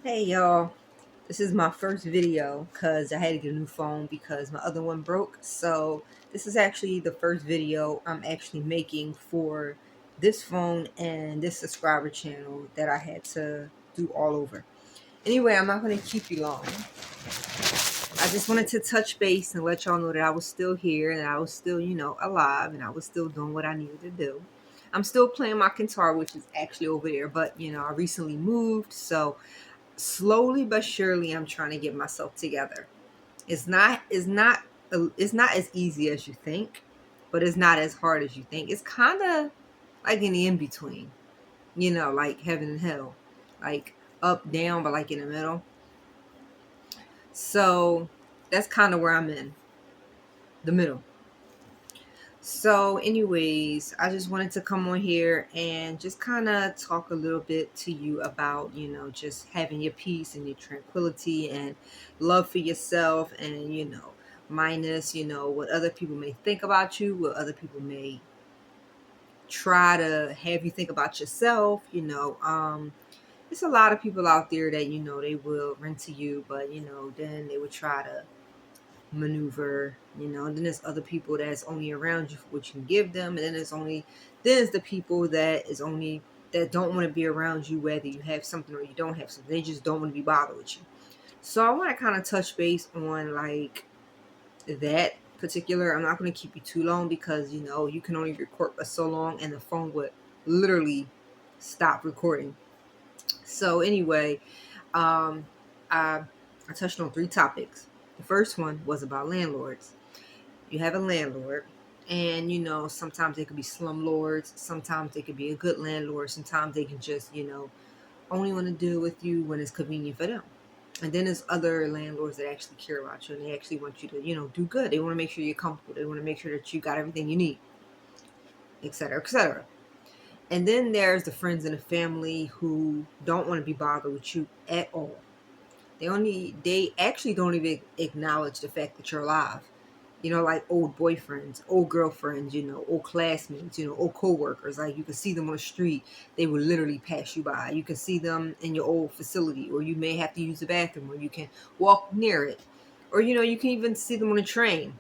Hey y'all, this is my first video because I had to get a new phone because my other one broke. So this is actually the first video I'm actually making for this phone and this subscriber channel that I had to do all over. Anyway, I'm not going to keep you long. I just wanted to touch base and let y'all know that I was still here and I was still, alive, and I was still doing what I needed to do. I'm still playing my guitar, which is actually over there, but I recently moved, so slowly but surely I'm trying to get myself together. It's not as easy as you think, but it's not as hard as you think. It's kind of like in the in between, like heaven and hell, like up down, but like in the middle. So that's kind of where I'm in the middle. So, anyways, I just wanted to come on here and just kind of talk a little bit to you about, just having your peace and your tranquility and love for yourself, and, minus, what other people may think about you, what other people may try to have you think about yourself. There's a lot of people out there that, they will rent to you, but, then they would try to maneuver, and then there's other people that's only around you for what you can give them, and then there's the people that don't want to be around you whether you have something or you don't have something. They just don't want to be bothered with you. So I want to kind of touch base on like that particular. I'm not going to keep you too long because you can only record for so long and the phone would literally stop recording. So anyway, um I I touched on three topics. The first one was about landlords. You have a landlord, and sometimes they could be slumlords, sometimes they could be a good landlord, sometimes they can just only want to deal with you when it's convenient for them. And then there's other landlords that actually care about you and they actually want you to do good. They want to make sure you're comfortable, they want to make sure that you got everything you need, etc., etc. And then there's the friends and the family who don't want to be bothered with you at all. They actually don't even acknowledge the fact that you're alive. Like old boyfriends, old girlfriends, old classmates, old co-workers. Like you can see them on the street, they will literally pass you by. You can see them in your old facility, or you may have to use the bathroom, or you can walk near it. Or you can even see them on a train.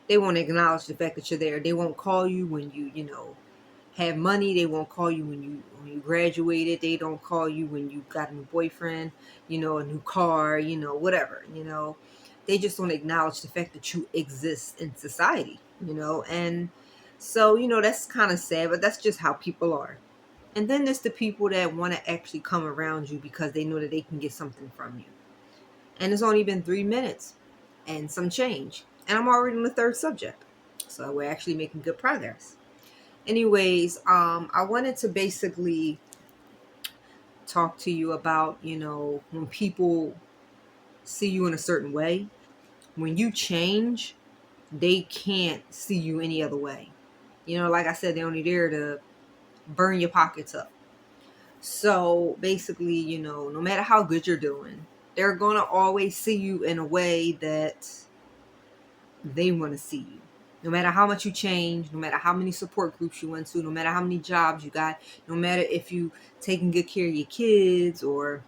They won't acknowledge the fact that you're there. They won't call you when you have money. They won't call you when you graduated. They don't call you when you got a new boyfriend, a new car, whatever. They just don't acknowledge the fact that you exist in society. And so that's kind of sad, but that's just how people are. And then there's the people that want to actually come around you because they know that they can get something from you. And it's only been 3 minutes and some change, and I'm already on the third subject, so we're actually making good progress. Anyways, I wanted to basically talk to you about, when people see you in a certain way, when you change, they can't see you any other way. Like I said, they're only there to burn your pockets up. So basically, no matter how good you're doing, they're going to always see you in a way that they want to see you. No matter how much you change, no matter how many support groups you went to, no matter how many jobs you got, no matter if you taking good care of your kids, or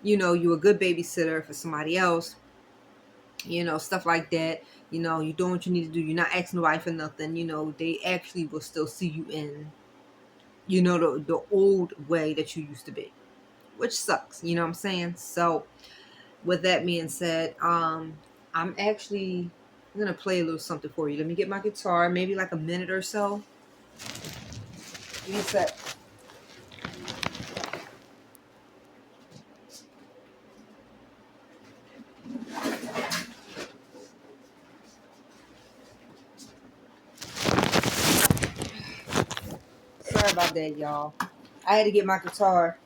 you a good babysitter for somebody else, stuff like that. You doing what you need to do. You're not asking nobody for nothing. They actually will still see you in, the old way that you used to be, which sucks. You know what I'm saying? So with that being said, I'm actually gonna play a little something for you. Let me get my guitar, maybe like a minute or so. Give me a sec. Sorry about that, y'all. I had to get my guitar.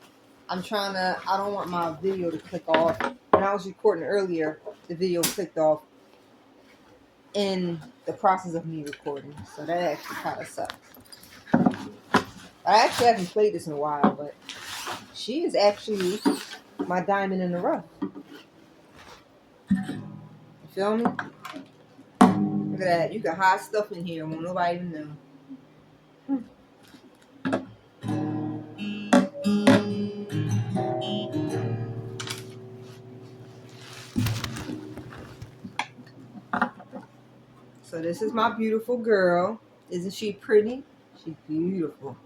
I don't want my video to click off. When I was recording earlier, the video clicked off in the process of me recording. So that actually kind of sucks. I actually haven't played this in a while, but she is actually my diamond in the rough. You feel me? Look at that. You can hide stuff in here. Won't nobody even know. So this is my beautiful girl. Isn't she pretty? She's beautiful.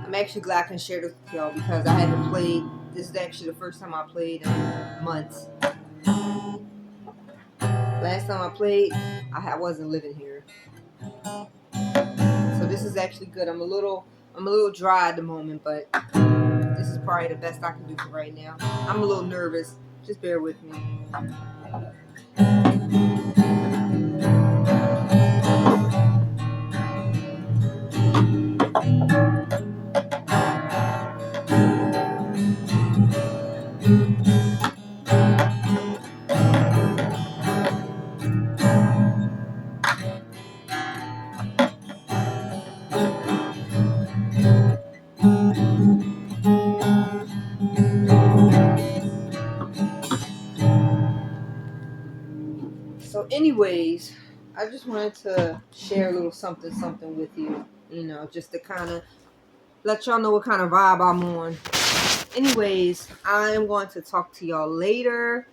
I'm actually glad I can share this with y'all because I haven't played. This is actually the first time I played in months. Last time I played, I wasn't living here. So this is actually good. I'm a little dry at the moment, but this is probably the best I can do for right now. I'm a little nervous. Just bear with me. So anyways, I just wanted to share a little something with you, just to kind of let y'all know what kind of vibe I'm on. Anyways, I am going to talk to y'all later.